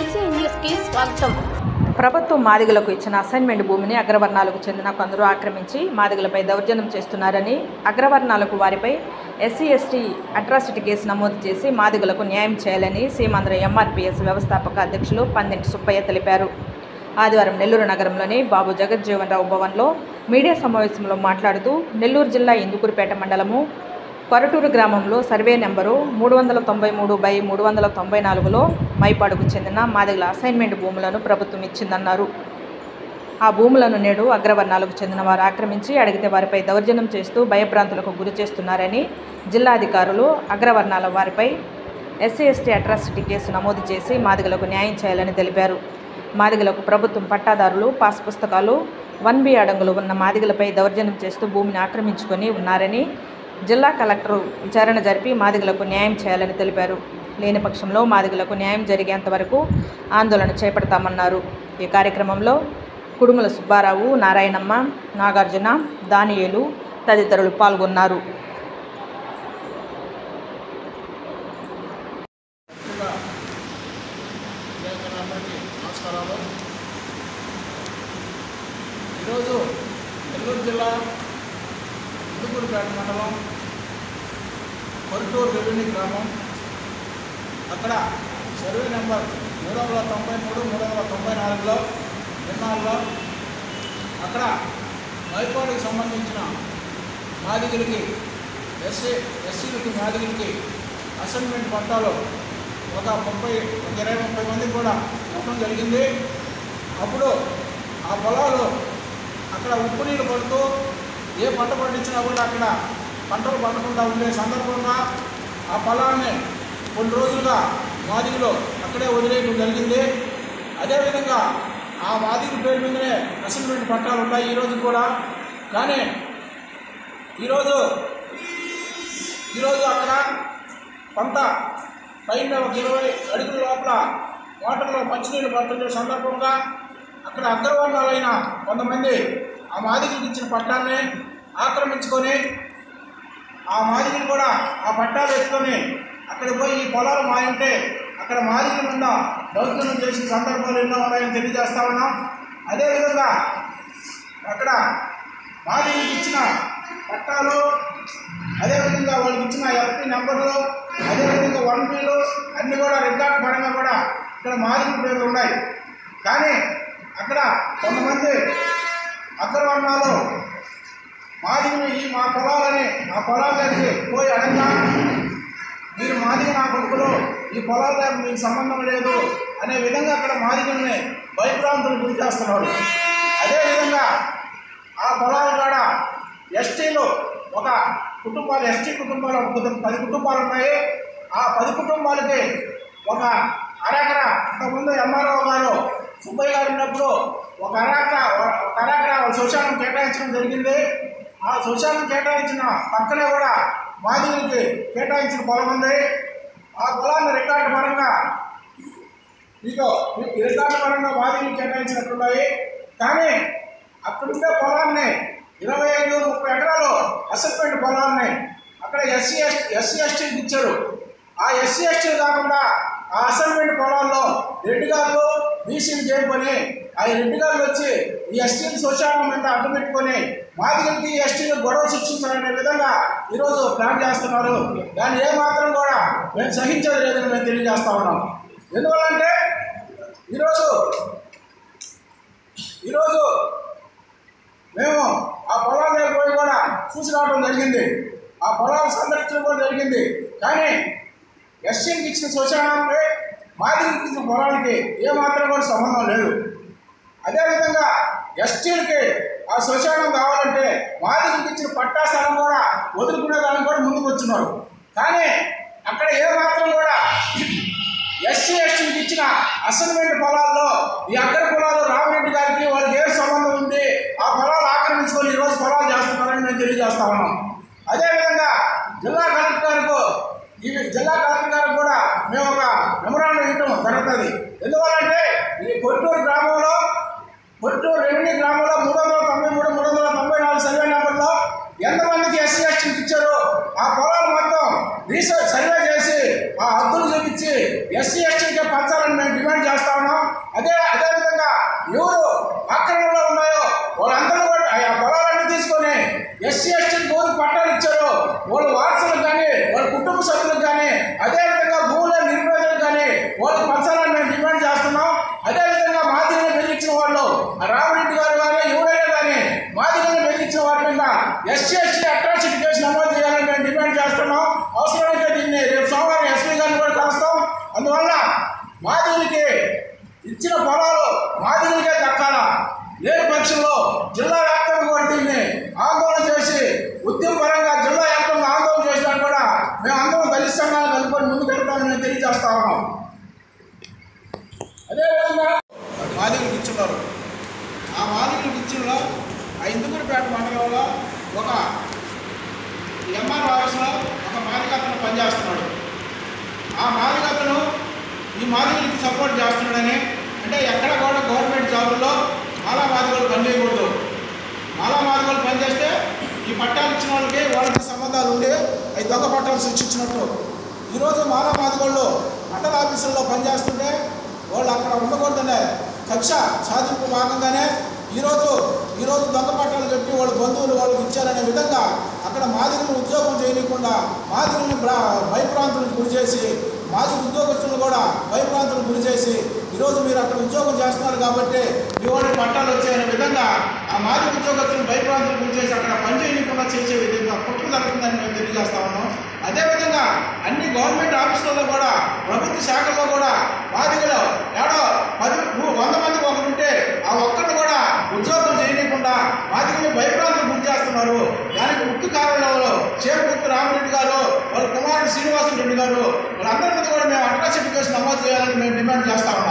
EC న్యూస్కి స్వాగతం. ప్రభుత్వం మాదిగలకు ఇచ్చిన అసైన్మెంట్ భూమిని అగ్రవర్ణాలకు చెందిన కొందరు ఆక్రమించి మాదిగలపై దౌర్జన్యం చేస్తున్నారని, అగ్రవర్ణాలకు వారిపై ఎస్సీ/ఎస్టీ అట్రాసిటీ కేసు నమోదు చేసి మాదిగలకు న్యాయం చేయాలని సీమాంధ్ర ఎంఆర్పీఎస్ వ్యవస్థాపక అధ్యక్షులు పందింటి సుబ్బయ్య తెలిపారు. ఆదివారం నెల్లూరు నగరంలోని బాబు జగజ్జీవన్ రావు భవన్లో మీడియా సమావేశంలో మాట్లాడుతూ, నెల్లూరు జిల్లా ఇందుకూరుపేట మండలము కొరటూరు గ్రామంలో సర్వే నెంబరు 393/394లో మైపాడుకు చెందిన మాదిగల అసైన్మెంట్ భూములను ప్రభుత్వం ఇచ్చిందన్నారు. ఆ భూములను నేడు అగ్రవర్ణాలకు చెందిన వారు ఆక్రమించి అడిగితే వారిపై దౌర్జన్యం చేస్తూ భయభ్రాంతులకు గురి చేస్తున్నారని, జిల్లా అధికారులు అగ్రవర్ణాల వారిపై ఎస్సీ/ఎస్టీ అట్రాసిటీ కేసు నమోదు చేసి మాదిగలకు న్యాయం చేయాలని తెలిపారు. మాదిగలకు ప్రభుత్వం పట్టాదారులు, పాస్ పుస్తకాలు, 1B అడంగులు ఉన్న మాదిగలపై దౌర్జన్యం చేస్తూ భూమిని ఆక్రమించుకొని ఉన్నారని, జిల్లా కలెక్టర్ విచారణ జరిపి మాదిగలకు న్యాయం చేయాలని తెలిపారు. లేని పక్షంలో మాదిగలకు న్యాయం జరిగేంత వరకు ఆందోళన చేపడతామన్నారు. ఈ కార్యక్రమంలో కుడుముల సుబ్బారావు, నారాయణమ్మ, నాగార్జున, దానియేలు తదితరులు పాల్గొన్నారు. ఈరోజు నెల్లూరు జిల్లా ఇందుకూరుపేట మండలం కొరటూరు రెవెన్యూ గ్రామం, అక్కడ సర్వే నెంబర్ 393/394లో విన్నాల్లో అక్కడ మైపాడుకి సంబంధించిన మాదిగలకి ఎస్సీలకి మాదిగలకి అసైన్మెంట్ పట్టాలు ఒక 20-30 మందికి కూడా ఇవ్వడం జరిగింది. అప్పుడు ఆ పొలాలు అక్కడ ఉప్పు నీళ్ళు పడుతూ ఏ పంట పండించినా కూడా అక్కడ పంటలు పండకుండా ఉండే సందర్భంగా ఆ పొలాన్ని కొన్ని రోజులుగా మాదిగలు అక్కడే వదిలేయడం జరిగింది. అదేవిధంగా ఆ మాదిగల పేరు మీదనే అసైన్మెంట్ పట్టాలు ఉన్నాయి ఈరోజు కూడా. కానీ ఈరోజు అక్కడ కొంత పైన ఒక 20 అడుగుల లోపల వాటర్లో మంచినీళ్ళు పడుతుండే సందర్భంగా అక్కడ అగ్రవర్ణాలైన కొంతమంది ఆ మాదిగలకు ఇచ్చిన పట్టాన్ని ఆక్రమించుకొని ఆ మాదిగలు కూడా ఆ పట్టాలు ఎత్తుకొని అక్కడ పోయి ఈ పొలాలు మాయంటే అక్కడ మాదిగల మీద దౌర్జన్యం చేసిన సందర్భాలు ఎన్నో ఉన్నాయని తెలియజేస్తా ఉన్నాం. అదేవిధంగా అక్కడ మాదిగలకు ఇచ్చిన పట్టాలు, అదేవిధంగా వాళ్ళకి ఇచ్చిన FP నెంబర్లు, అదేవిధంగా 1Bలు అన్నీ కూడా రికార్డు పరంగా కూడా ఇక్కడ మాదిగల పేర్లు ఉన్నాయి. కానీ అక్కడ కొంతమంది అగ్రవర్ణాలు మాదిగలు మా పొలాలని ఆ పొలాలకి పోయి అడగా, మీరు మాదిగ నా కొడుకులు, ఈ పొలాలతో మీకు సంబంధం లేదు అనే విధంగా అక్కడ మాదిగల్ని భయభ్రాంతులు గురి చేస్తున్నారు. అదేవిధంగా ఆ పొలాలు కూడా ఎస్టీలు ఒక కుటుంబాలు, ఎస్టీ కుటుంబాలు 10 కుటుంబాలు ఉన్నాయి. ఆ 10 కుటుంబాలకి ఒక అరెకరా, ఇంతకుముందు ఎంఆర్ఓ గారు సుబ్బయ్య గారు ఉన్నప్పుడు ఒక అరెకరా వాళ్ళ శ్మశానం కేటాయించడం జరిగింది. ఆ శ్మశానం కేటాయించిన పక్కనే కూడా మాదిగలకి కేటాయించిన పొలం ఉంది. ఆ పొలాన్ని రికార్డు పరంగా మాదిగలు కేటాయించినట్టున్నాయి. కానీ అక్కడుండే పొలాన్ని 25-30 ఎకరాలు అసైన్మెంట్ పొలాన్ని అక్కడ ఎస్సీ/ఎస్టీకి ఇచ్చారు. ఆ ఎస్సీ/ఎస్టీలు కాకుండా ఆ అసైన్మెంట్ పొలాల్లో రెడ్డి గారు బీసీలు చేయమని ఆ రెడ్డి గారు వచ్చి ఈ ఎస్టీలు శ్మశానం మీద అడ్డు పెట్టుకొని మాదిగలకి ఎస్టీలకు గొడవ శిక్షించాలనే విధంగా ఈరోజు ప్లాన్ చేస్తున్నారు. దాన్ని ఏమాత్రం కూడా మేము సహించేది లేదని మేము తెలియజేస్తా ఉన్నాం. ఎందువల్లంటే ఈరోజు మేము ఆ పొలాలకు పోయి కూడా చూసి రావడం జరిగింది, ఆ పొలాలు సందర్శించడం కూడా జరిగింది. కానీ ఎస్టీలకు ఇచ్చిన శ్మశానానికి మాదిగలకు ఇచ్చిన పొలానికి ఏమాత్రం కూడా సంబంధం లేదు. అదేవిధంగా ఎస్టీలకి ఆ శ్మశానం కావాలంటే మాదిగలకు ఇచ్చిన పట్టా స్థలం కూడా వదులుకునేదానికి కూడా ముందుకు వచ్చినారు. కానీ అక్కడ ఏమాత్రం కూడా ఎస్సీ/ఎస్టీలకు ఇచ్చిన అసైన్మెంట్ పొలాల్లో ఈ అగ్ర పొలాలు రామరెడ్డి గారికి వాళ్ళకి ఏ సంబంధం ఉంది, ఆ పొలాలు ఆక్రమించుకొని ఈరోజు పొలాలు చేస్తున్నారని మేము తెలియజేస్తా ఉన్నాం. అదేవిధంగా జిల్లా కలెక్టర్ గారికి కూడా మేము ఒక మెమరాండం ఇవ్వడం జరుగుతుంది. ఎందువల్లంటే ఈ కొరటూరు రెవెన్యూ గ్రామంలో 393/394 సర్వే నెంబర్లో ఎంతమందికి ఎస్సీ/ఎస్టీకి ఇచ్చారో ఆ పొలాలు మొత్తం రీసెర్చ్ సర్వే చేసి ఆ హద్దులు చూపించి ఎస్సీ ఎస్టీకే పంచాలని మేము డిమాండ్ చేస్తా ఉన్నాం. అదేవిధంగా ఎవరు ఆక్రమణలో ఉన్నాయో వాళ్ళందరూ కూడా ఆ పొలాలన్నీ తీసుకొని ఎస్సీ ఎస్టీకి ఎవరు పట్టాలు ఇచ్చారో వాళ్ళ వారసులకు కానీ వాళ్ళ కుటుంబ సభ్యులకు కానీ అదేవిధంగా భూముల నిర్మేతలకు కానీ వాళ్ళకి పంచాలని మేము డిమాండ్ చేస్తున్నాం. అదేవిధంగా మాదిగలను బెదిరించిన వాళ్ళు రామరెడ్డి గారు కానీ ఎవరైనా కానీ మాదిగలను బెదిరించిన వారి మీద ఎస్సీ ఎస్టీ అట్రాసిటీ కేసు నమోదు చేయాలని మేము డిమాండ్ చేస్తున్నాం. అవసరమైతే దీన్ని రేపు సోమవారం ఎస్పీ గారిని కూడా కలుస్తాం. అందువల్ల మాదిగలకి ఇచ్చిన పొలాలు మాదిగలకే దక్కాలా, లేని పక్షంలో జిల్లా వ్యాప్తంగా కూడా దీన్ని ఆందోళన చేసి ఉద్యమపరంగా జిల్లా వ్యాప్తంగా ఆందోళన చేసినా కూడా మేము అందరం దళిత సంఘాలు కలుపుకొని ముందుకు వెళ్తామని మేము తెలియజేస్తా ఉన్నాం. అదేవిధంగా మాదిగలకు ఇచ్చున్నారు. ఆ మాదిగలకు ఇచ్చింలో ఆ ఇందుకూరుపేట మండలంలో ఒక ఎంఆర్ ఆఫీస్లో ఒక మాదిగతను పనిచేస్తున్నాడు. ఆ మాదిగతను ఈ మాదిగలకి సపోర్ట్ చేస్తున్నాడని, అంటే ఎక్కడ కూడా గవర్నమెంట్ జాబుల్లో మాలా మాదిగలు పనిచేయకూడదు, మాలా మాదిగలు పనిచేస్తే ఈ పట్టాలు ఇచ్చిన వాళ్ళకి సంబంధాలు ఉండి అవి దొంగ పట్టాలు సృష్టించినట్టు. ఈరోజు మాలా మాదిగళ్ళు మండల ఆఫీసుల్లో పనిచేస్తుంటే వాళ్ళు అక్కడ ఉండకూడదనే కక్ష సాధింపు భాగంగానే ఈరోజు దొంగ పట్టాలు చెప్పి వాళ్ళ బంధువులు వాళ్ళకి ఇచ్చారనే విధంగా అక్కడ మాదిగలను ఉద్యోగం చేయకుండా మాదిగలను భయప్రాంతులకు గురి చేసి మాదిగ ఉద్యోగస్తులను కూడా భయప్రాంతులకు గురి చేసి ఈరోజు మీరు అక్కడ ఉద్యోగం చేస్తున్నారు కాబట్టి మీ వాళ్ళకి పట్టాలు వచ్చాయనే విధంగా ఆ మాదిగ ఉద్యోగస్తులను భయప్రాంతులకు గురి చేసి అక్కడ పని చేయకుండా చేసే విధంగా కుట్ర జరుగుతుందని మేము తెలియజేస్తా ఉన్నాం. అదేవిధంగా అన్ని గవర్నమెంట్ ఆఫీసులలో కూడా ప్రభుత్వ శాఖల్లో కూడా మాదిగలు ఏడో 100 మందికి ఒకటి ఉంటే ఆ ఒక్కరిని కూడా ఉద్యోగం చేయకుండా మాదిగల్ని భయప్రాంతం గురి చేస్తున్నారు. దానికి ముఖ్య కారణంలో చేపగుర్తి రామరెడ్డి గారు, వాళ్ళ కుమారుడు శ్రీనివాసరెడ్డి గారు, వాళ్ళందరి మీద కూడా మేము అట్రాసిటీ కేసు నమోదు చేయాలని మేము డిమాండ్ చేస్తా ఉన్నాం.